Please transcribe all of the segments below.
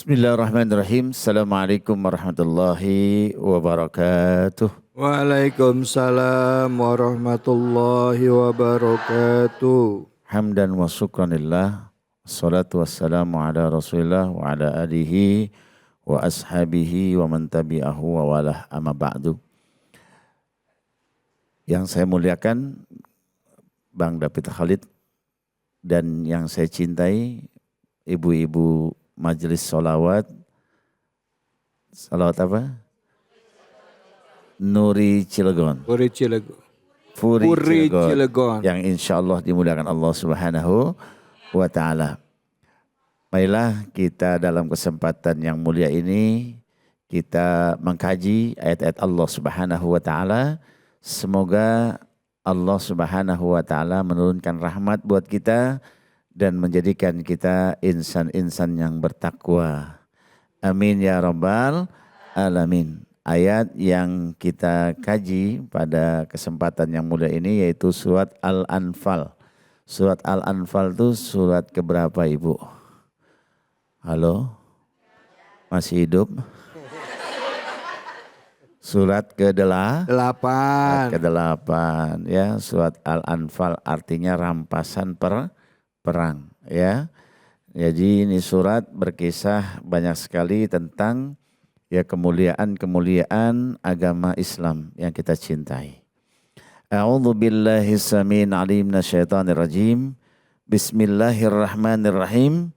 Bismillahirrahmanirrahim. Assalamualaikum warahmatullahi wabarakatuh. Waalaikumsalam warahmatullahi wabarakatuh. Hamdan wa syukranillah. Assalatu wassalamu ala rasulillah wa ala alihi wa ashabihi wa man tabi'ahu wa walah amma ba'du. Yang saya muliakan Bang David Khalid dan yang saya cintai ibu-ibu Majelis Sholawat. Salawat apa? Nuri Cilegon. Puri Cilegon. Puri Cilegon. Yang insya Allah dimuliakan Allah Subhanahu wa ta'ala. Baiklah, kita dalam kesempatan yang mulia ini kita mengkaji ayat-ayat Allah Subhanahu wa ta'ala. Semoga Allah Subhanahu wa ta'ala menurunkan rahmat buat kita dan menjadikan kita insan-insan yang bertakwa. Amin ya rabbal alamin. Ayat yang kita kaji pada kesempatan yang mulia ini yaitu surat Al-Anfal. Surat Al-Anfal itu surat keberapa Ibu? Halo? Masih hidup? Surat ke-8. Ke-8 ya, surat Al-Anfal artinya rampasan perang ya. Jadi ini surat berkisah banyak sekali tentang ya kemuliaan agama Islam yang kita cintai. A'udzu billahi samiin alim minasyaitonir rajim. Bismillahirrahmanirrahim.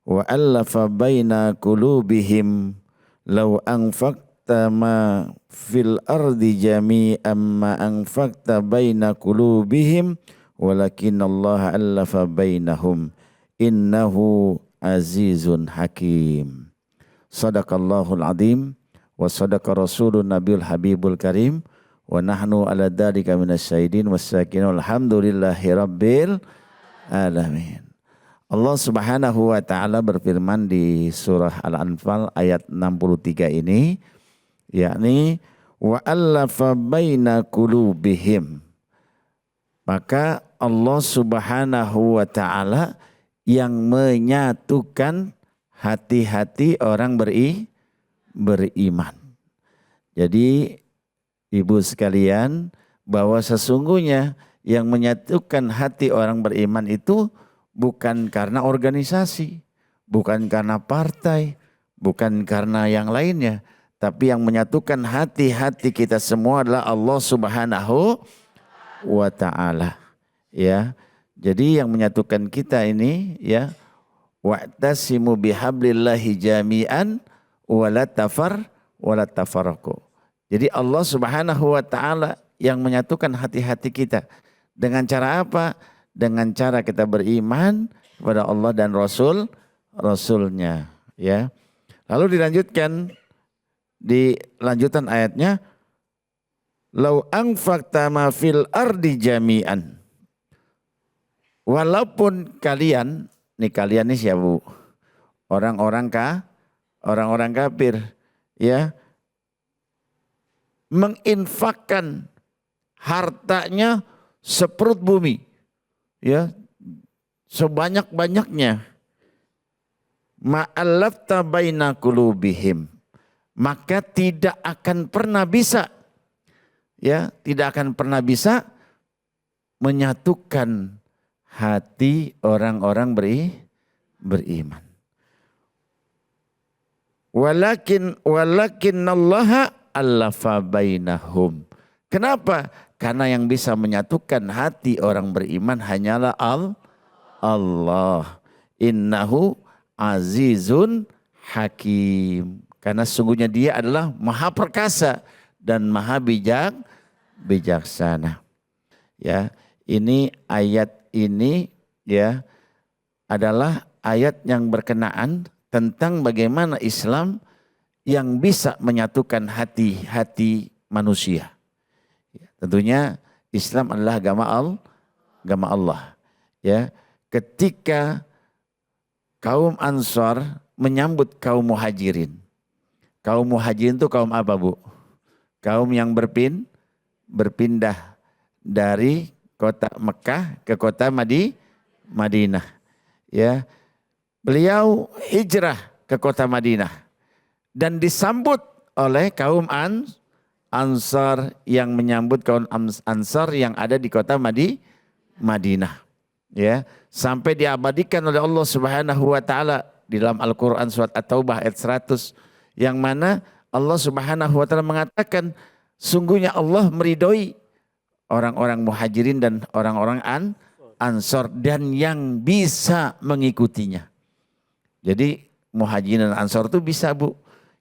Wa allafa baina qulubihim law anfaqta ma fil ardi jami'an ma anfaqta baina qulubihim walakin Allah allafa bainahum innahu azizun hakim. Sadaqallahul azim wa sadaqa rasulun nabiyul habibul karim wa nahnu ala dzalika minasyahidin wassakin alhamdulillahi rabbil alamin. Allah Subhanahu wa taala berfirman di surah Al-Anfal ayat 63 ini, yakni wa allafa baina qulubihim. Maka Allah Subhanahu wa ta'ala yang menyatukan hati-hati orang beriman. Jadi ibu sekalian, bahwa sesungguhnya yang menyatukan hati orang beriman itu bukan karena organisasi, bukan karena partai, bukan karena yang lainnya. Tapi yang menyatukan hati-hati kita semua adalah Allah Subhanahu wa ta'ala ya. Jadi yang menyatukan kita ini ya, wa'tasimu bihablillahi jami'an wala tafarraqu. Jadi Allah Subhanahu wa ta'ala yang menyatukan hati-hati kita. Dengan cara apa? Dengan cara kita beriman kepada Allah dan Rasulnya ya. Lalu dilanjutkan di lanjutan ayatnya, lau anfaqta ma fil ardi jami'an. Walaupun kalian, nih kalian nih siapa Bu? Orang-orang kafir ya, menginfakkan hartanya seperut bumi ya, sebanyak-banyaknya, ma'allafta baina qulubihim, maka tidak akan pernah bisa ya, tidak akan pernah bisa menyatukan hati orang-orang beriman. Walakin Allah allafa bainahum. Kenapa? Karena yang bisa menyatukan hati orang beriman hanyalah Allah. Innahu azizun hakim. Karena sungguhnya dia adalah maha perkasa dan maha bijaksana. Ya, ini ayat ini ya adalah ayat yang berkenaan tentang bagaimana Islam yang bisa menyatukan hati-hati manusia. Ya, tentunya Islam adalah agama Allah. Ya, ketika kaum Ansar menyambut kaum Muhajirin. Kaum Muhajirin itu kaum apa Bu? Kaum yang berpindah dari kota Mekah ke kota Madinah. Ya, beliau hijrah ke kota Madinah dan disambut oleh kaum Ansar yang menyambut kaum Ansar yang ada di kota Madinah. Ya, sampai diabadikan oleh Allah Subhanahu wa taala di dalam Al-Qur'an surat At-Taubah ayat 100 yang mana Allah Subhanahu wa taala mengatakan sungguhnya Allah meridhoi orang-orang Muhajirin dan orang-orang Ansar dan yang bisa mengikutinya. Jadi Muhajirin dan Ansar itu bisa, Bu.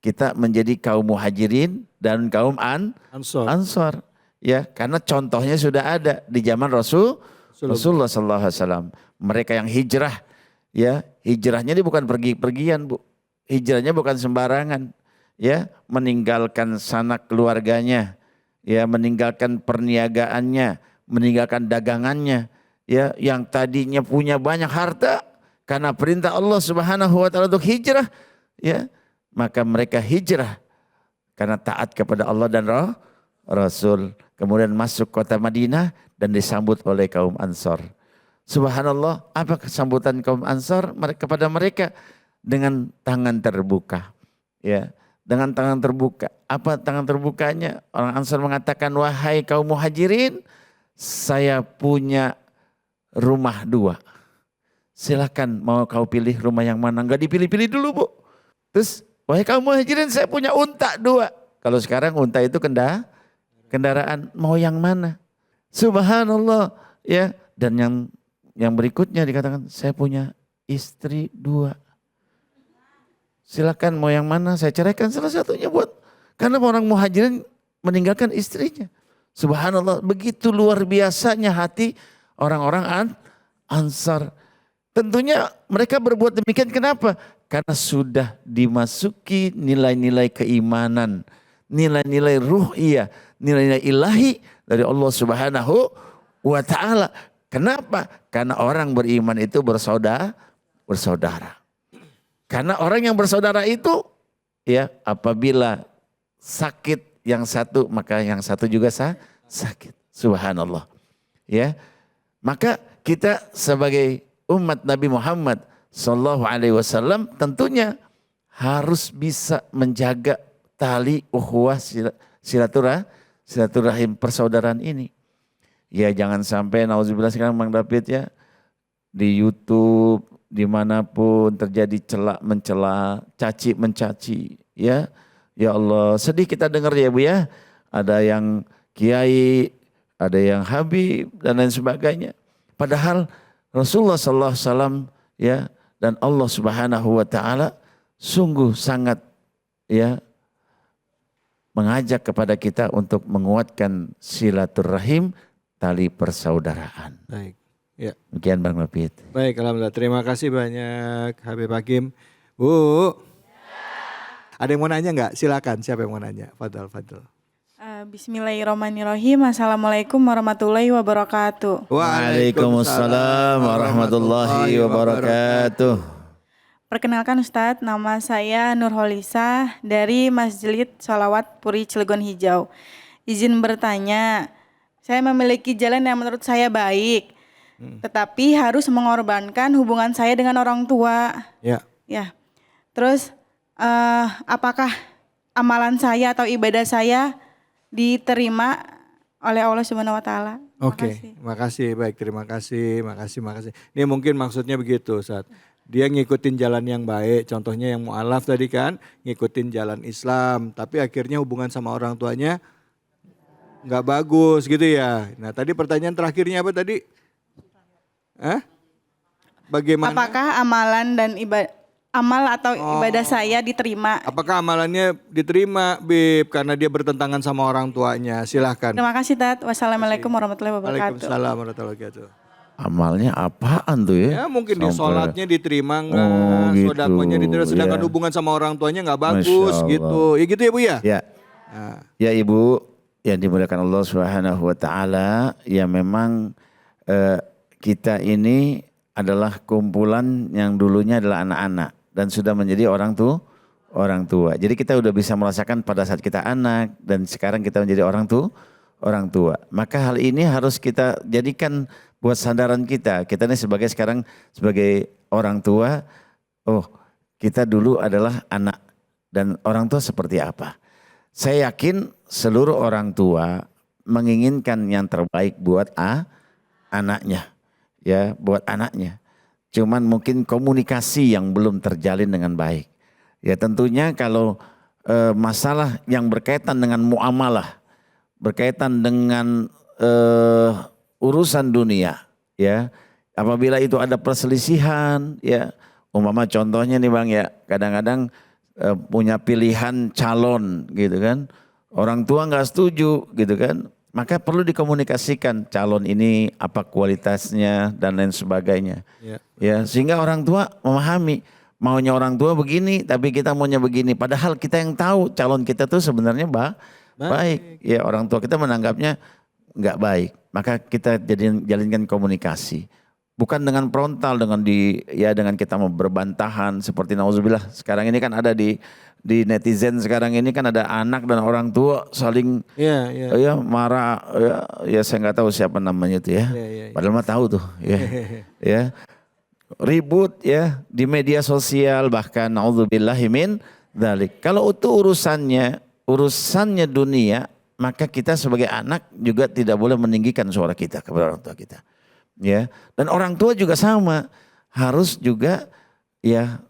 Kita menjadi kaum Muhajirin dan kaum Ansar. Ya, karena contohnya sudah ada di zaman Rasulullah sallallahu alaihi wasallam. Mereka yang hijrah, ya, hijrahnya ini bukan pergi-pergian, Bu. Hijrahnya bukan sembarangan. Ya, meninggalkan sanak keluarganya, ya, meninggalkan perniagaannya, meninggalkan dagangannya, ya, yang tadinya punya banyak harta karena perintah Allah Subhanahu wa taala untuk hijrah, ya, maka mereka hijrah karena taat kepada Allah dan Rasul. Kemudian masuk kota Madinah dan disambut oleh kaum Ansar. Subhanallah, apa kesambutan kaum Ansar kepada mereka? Dengan tangan terbuka. Ya, dengan tangan terbuka. Apa tangan terbukanya? Orang Ansar mengatakan, wahai kaum Muhajirin, saya punya rumah 2. Silakan mau kau pilih rumah yang mana? Enggak dipilih-pilih dulu, Bu. Terus, wahai kaum Muhajirin, saya punya unta 2. Kalau sekarang unta itu kendaraan, mau yang mana? Subhanallah, ya. Dan yang berikutnya dikatakan, saya punya istri 2. Silakan mau yang mana, saya ceraikan salah satunya buat. Karena orang Muhajirin meninggalkan istrinya. Subhanallah, begitu luar biasanya hati orang-orang Ansar. Tentunya mereka berbuat demikian kenapa? Karena sudah dimasuki nilai-nilai keimanan, nilai-nilai ruhiyah, nilai-nilai ilahi dari Allah Subhanahu wa taala. Kenapa? Karena orang beriman itu bersaudara. Karena orang yang bersaudara itu, ya, apabila sakit yang satu, maka yang satu juga sakit. Subhanallah. Ya. Maka kita sebagai umat Nabi Muhammad sallallahu alaihi wasallam tentunya harus bisa menjaga tali ukhuwah silaturahim persaudaraan ini. Ya, jangan sampai nauzubillah sekarang Bang David, ya, di YouTube dimanapun terjadi celak mencela, caci mencaci, ya. Ya Allah, sedih kita dengar, ya Bu, ya. Ada yang kiai, ada yang habib dan lain sebagainya. Padahal Rasulullah sallallahu alaihi wasallam, ya, dan Allah Subhanahu wa taala sungguh sangat, ya, mengajak kepada kita untuk menguatkan silaturahim, tali persaudaraan. Baik. Ya. Demikian Bang Mafid. Baik, alhamdulillah. Terima kasih banyak Habib Hakim. Bu, ada yang mau nanya nggak? Silakan, siapa yang mau nanya? Fadal. Bismillahirrahmanirrahim. Assalamualaikum warahmatullahi wabarakatuh. Waalaikumsalam warahmatullahi wabarakatuh. Perkenalkan Ustadz, nama saya Nurholisah dari Masjid Sholawat Puri Cilegon Hijau. Izin bertanya, saya memiliki jalan yang menurut saya baik. Tetapi harus mengorbankan hubungan saya dengan orang tua. Ya. Ya. Terus apakah amalan saya atau ibadah saya diterima oleh Allah Subhanahu wa taala? Oke, makasih. Baik, terima kasih. Ini mungkin maksudnya begitu, Ustaz. Dia ngikutin jalan yang baik, contohnya yang mu'alaf tadi kan, ngikutin jalan Islam, tapi akhirnya hubungan sama orang tuanya nggak bagus gitu ya. Nah, tadi pertanyaan terakhirnya apa tadi? Bagaimana? Apakah amalan dan amal atau ibadah saya diterima? Apakah amalannya diterima, Bib? Karena dia bertentangan sama orang tuanya. Silahkan. Terima kasih, Tat. Wassalamualaikum warahmatullahi wabarakatuh. Waalaikumsalam warahmatullahi wabarakatuh. Amalnya apaan tuh, ya? Ya mungkin di sholatnya diterima nggak, gitu. sodakonya diterima, sedangkan hubungan sama orang tuanya nggak bagus gitu. Ya gitu ya Bu ya? Ya. Nah. Ya Ibu yang dimuliakan Allah Subhanahu wa taala, ya memang kita ini adalah kumpulan yang dulunya adalah anak-anak dan sudah menjadi orang tua. Jadi kita udah bisa merasakan pada saat kita anak dan sekarang kita menjadi orang tua. Maka hal ini harus kita jadikan buat sandaran kita. Kita ini sebagai orang tua, kita dulu adalah anak dan orang tua seperti apa. Saya yakin seluruh orang tua menginginkan yang terbaik buat anaknya, ya, buat anaknya. Cuman mungkin komunikasi yang belum terjalin dengan baik. Ya tentunya kalau masalah yang berkaitan dengan muamalah, berkaitan dengan urusan dunia, ya, apabila itu ada perselisihan, ya, umpama contohnya nih Bang ya, kadang-kadang punya pilihan calon gitu kan, orang tua nggak setuju gitu kan, maka perlu dikomunikasikan calon ini apa kualitasnya dan lain sebagainya, ya, sehingga orang tua memahami maunya orang tua begini, tapi kita maunya begini, padahal kita yang tahu calon kita tuh sebenarnya baik, ya orang tua kita menanggapnya nggak baik, maka kita jalinkan komunikasi, bukan dengan frontal, dengan kita mau berbantahan seperti nauzubillah. Sekarang ini kan ada di netizen sekarang ini kan ada anak dan orang tua saling ya marah, ya saya nggak tahu siapa namanya itu ya, padahal mah tahu tuh ya, ya ribut ya di media sosial, bahkan nauzubillahi min dzalik. Kalau itu urusannya dunia, maka kita sebagai anak juga tidak boleh meninggikan suara kita kepada orang tua kita. Ya, dan orang tua juga sama, harus juga ya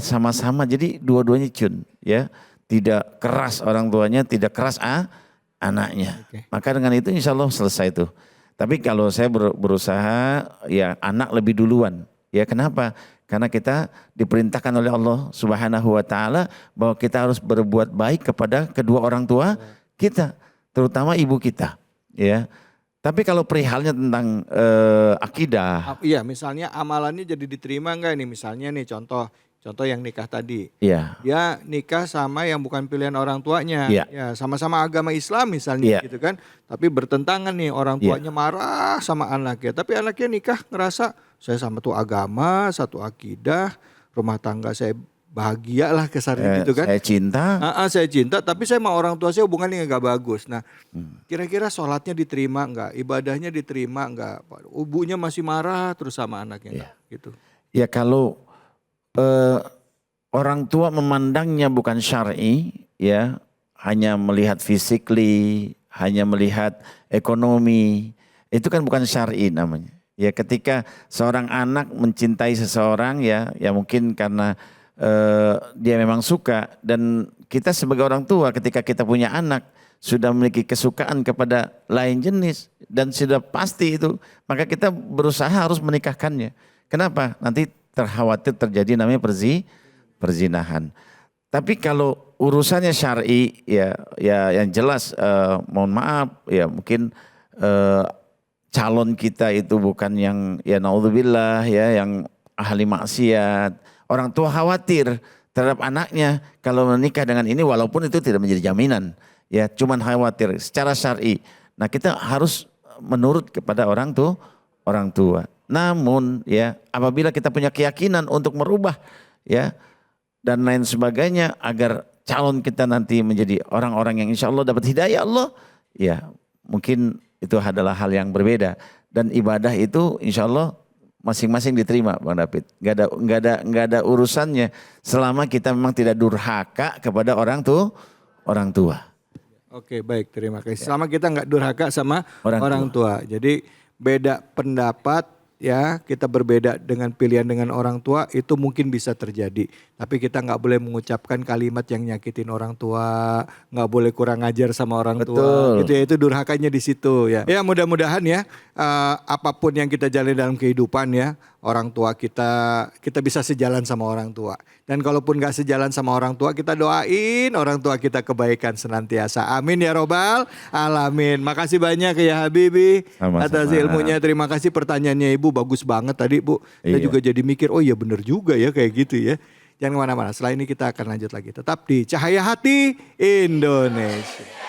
sama-sama, jadi dua-duanya cun, ya, tidak keras orang tuanya, tidak keras anaknya. Maka dengan itu insya Allah selesai itu. Tapi kalau saya berusaha ya anak lebih duluan, ya kenapa? Karena kita diperintahkan oleh Allah Subhanahu wa taala bahwa kita harus berbuat baik kepada kedua orang tua kita, terutama ibu kita, ya. Tapi kalau perihalnya tentang akidah, iya, misalnya amalannya jadi diterima enggak ini? Misalnya nih contoh yang nikah tadi, iya, dia nikah sama yang bukan pilihan orang tuanya, iya, ya sama-sama agama Islam misalnya, iya, gitu kan, tapi bertentangan nih, orang tuanya marah sama anaknya, tapi anaknya nikah ngerasa saya sama tuh agama, satu akidah, rumah tangga saya bahagia lah kesannya gitu kan. Saya cinta, tapi saya sama orang tua saya hubungannya nggak bagus. Nah, kira-kira sholatnya diterima nggak? Ibadahnya diterima nggak? Ibunya masih marah terus sama anaknya, gitu. Ya kalau orang tua memandangnya bukan syar'i, ya hanya melihat physically, hanya melihat ekonomi, itu kan bukan syar'i namanya. Ya ketika seorang anak mencintai seseorang, ya mungkin karena dia memang suka, dan kita sebagai orang tua ketika kita punya anak sudah memiliki kesukaan kepada lain jenis dan sudah pasti itu, maka kita berusaha harus menikahkannya. Kenapa? Nanti khawatir terjadi namanya perzinahan. Tapi kalau urusannya syar'i, ya yang jelas mohon maaf ya mungkin calon kita itu bukan yang ya naudzubillah ya yang ahli maksiat. Orang tua khawatir terhadap anaknya kalau menikah dengan ini, walaupun itu tidak menjadi jaminan, ya cuman khawatir secara syar'i. Nah kita harus menurut kepada orang tua. Namun ya apabila kita punya keyakinan untuk merubah ya dan lain sebagainya agar calon kita nanti menjadi orang-orang yang insya Allah dapat hidayah Allah, ya mungkin itu adalah hal yang berbeda, dan ibadah itu insya Allah masing-masing diterima Bang David. Nggak ada urusannya selama kita memang tidak durhaka kepada orang tua. Oke, baik, terima kasih. Selama kita nggak durhaka sama orang tua. Jadi beda pendapat ya, kita berbeda dengan pilihan dengan orang tua itu mungkin bisa terjadi. Tapi kita nggak boleh mengucapkan kalimat yang nyakitin orang tua, nggak boleh kurang ajar sama orang tua. Gitu ya, itu durhakanya di situ ya. Ya mudah-mudahan ya apapun yang kita jalani dalam kehidupan ya, orang tua kita bisa sejalan sama orang tua. Dan kalaupun gak sejalan sama orang tua, kita doain orang tua kita kebaikan senantiasa. Amin ya robbal alamin. Makasih banyak ya Habibi atas ilmunya. Terima kasih pertanyaannya Ibu, bagus banget tadi Bu. Saya juga jadi mikir, oh iya bener juga ya kayak gitu ya. Jangan kemana-mana, setelah ini kita akan lanjut lagi. Tetap di Cahaya Hati Indonesia.